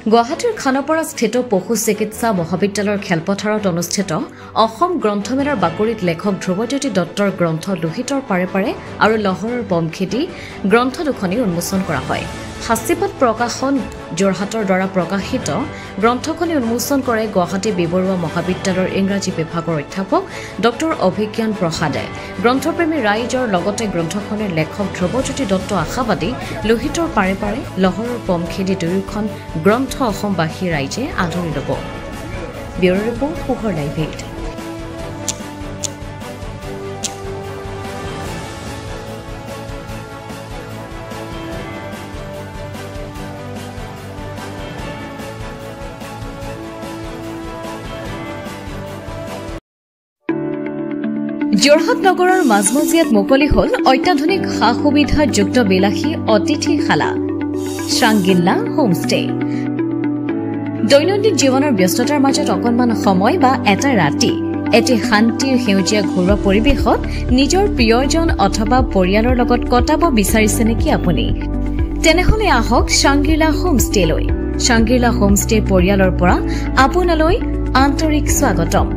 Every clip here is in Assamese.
গুৱাহাটীৰ খানাপাৰা স্থিত পশু চিকিৎসা মহাবিদ্যালয়ৰ খেলপথাৰত অনুষ্ঠিত অসম গ্ৰন্থমেলাৰ বাকৰিত লেখক ধ্ৰুৱজ্যোতি দত্তৰ গ্ৰন্থ লোহিতৰ পাৰে পাৰে আৰু লহৰৰ বমখেদি গ্ৰন্থ দুখনি উন্মোচন কৰা হয়। হাস্যপাত প্ৰকাশন যোৰহাটৰ দ্বাৰা প্ৰকাশিত গ্ৰন্থখনি উন্মোচন কৰে গুৱাহাটী বিবৰুৱা মহাবিদ্যালয়ৰ ইংৰাজী বিভাগৰ অধ্যাপক ডক্টৰ অভিজ্ঞান প্ৰসাদে। গ্ৰন্থপ্ৰেমী ৰাইজৰ লগতে গ্ৰন্থখনিৰ লেখক ধ্ৰুৱজ্যোতি দত্ত আশাবাদী লোহিতৰ পাৰে পাৰে লহৰৰ বমখেদি দুয়োখন গ্ৰন্থ অসমবাসী ৰাইজে আদৰি ল'ব। ব্যুৰ ৰিপৰ্ট পোহৰ লাইভ। যোৰহাট নগৰৰ মাজমজিয়াত মুকলি হ'ল অত্যাধুনিক সা সুবিধাযুক্ত বিলাসী অতিথিশালা শ্ৰাংগিল্লা হোমষ্টে। দৈনন্দিন জীৱনৰ ব্যস্ততাৰ মাজত অকণমান সময় বা এটা ৰাতি এটি শান্তিৰ সেউজীয়া ঘৰুৱা পৰিৱেশত নিজৰ প্ৰিয়জন অথবা পৰিয়ালৰ লগত কটাব বিচাৰিছে নেকি আপুনি? তেনেহলে আহক শ্ৰাংগিল্লা হোমষ্টেলৈ। শ্ৰাংগিল্লা হোমষ্টে পৰিয়ালৰ পৰা আপোনালৈ আন্তৰিক স্বাগতম।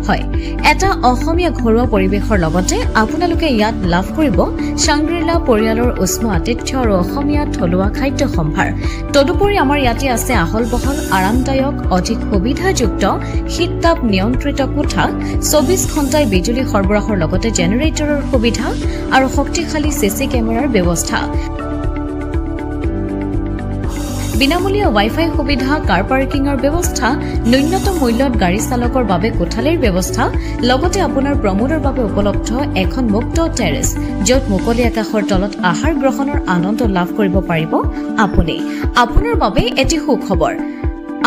হয়, এটা অসমীয়া ঘৰুৱা পৰিৱেশৰ লগতে আপোনালোকে ইয়াত লাভ কৰিব শ্ৰাংগিল্লা পৰিয়ালৰ উষ্ম আতিথ্য আৰু অসমীয়া থলুৱা খাদ্য সম্ভাৰ। তদুপৰি আমাৰ ইয়াতে আছে আহল বহল আৰামদায়ক অধিক সুবিধাযুক্ত শীততাপ নিয়ন্ত্ৰিত কোঠা, ২৪ ঘণ্টাই বিজুলী সৰবৰাহৰ লগতে জেনেৰেটৰৰ সুবিধা আৰু শক্তিশালী চিচি কেমেৰাৰ ব্যৱস্থা, বিনামূলীয়া ৱাইফাই সুবিধা, কাৰ পাৰ্কিঙৰ ব্যৱস্থা, ন্যূনতম মূল্যত গাড়ী চালকৰ বাবে কোঠালিৰ ব্যৱস্থা, লগতে আপোনাৰ প্ৰমোদৰ বাবে উপলব্ধ এখন মুক্ত টেৰেছ, য'ত মুকলি আকাশৰ তলত আহাৰ গ্ৰহণৰ আনন্দ লাভ কৰিব পাৰিব আপুনি। আপোনাৰ বাবে এটি সুখবৰ,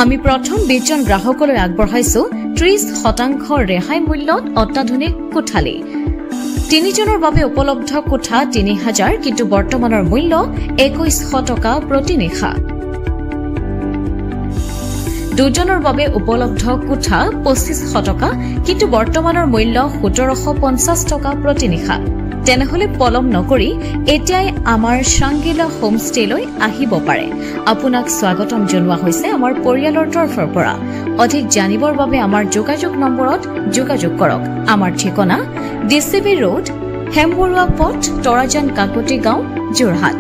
আমি প্ৰথম ২০ জন গ্ৰাহকলৈ আগবঢ়াইছো ৩০% ৰেহাই মূল্যত অত্যাধুনিক কোঠালি। ৩ জনৰ বাবে উপলব্ধ কোঠা ৩,০০০, কিন্তু বৰ্তমানৰ মূল্য ২১০০ টকা প্ৰতি নিশা। ২ জনৰ বাবে উপলব্ধ কোঠা ২৫০০ টকা, কিন্তু বৰ্তমানৰ মূল্য ১৭৫০ টকা প্ৰতি নিশা। তেনেহলে পলম নকৰি এতিয়াই আমাৰ শ্ৰাংগিল্লা হোমষ্টেলৈ আহিব পাৰে। আপোনাক স্বাগতম জনোৱা হৈছে আমাৰ পৰিয়ালৰ তৰফৰ পৰা। অধিক জানিবৰ বাবে আমাৰ যোগাযোগ নম্বৰত যোগাযোগ কৰক। আমাৰ ঠিকনা DCB ৰোড, হেমবৰুৱা পথ, তৰাজান কাকতি গাঁও, যোৰহাট।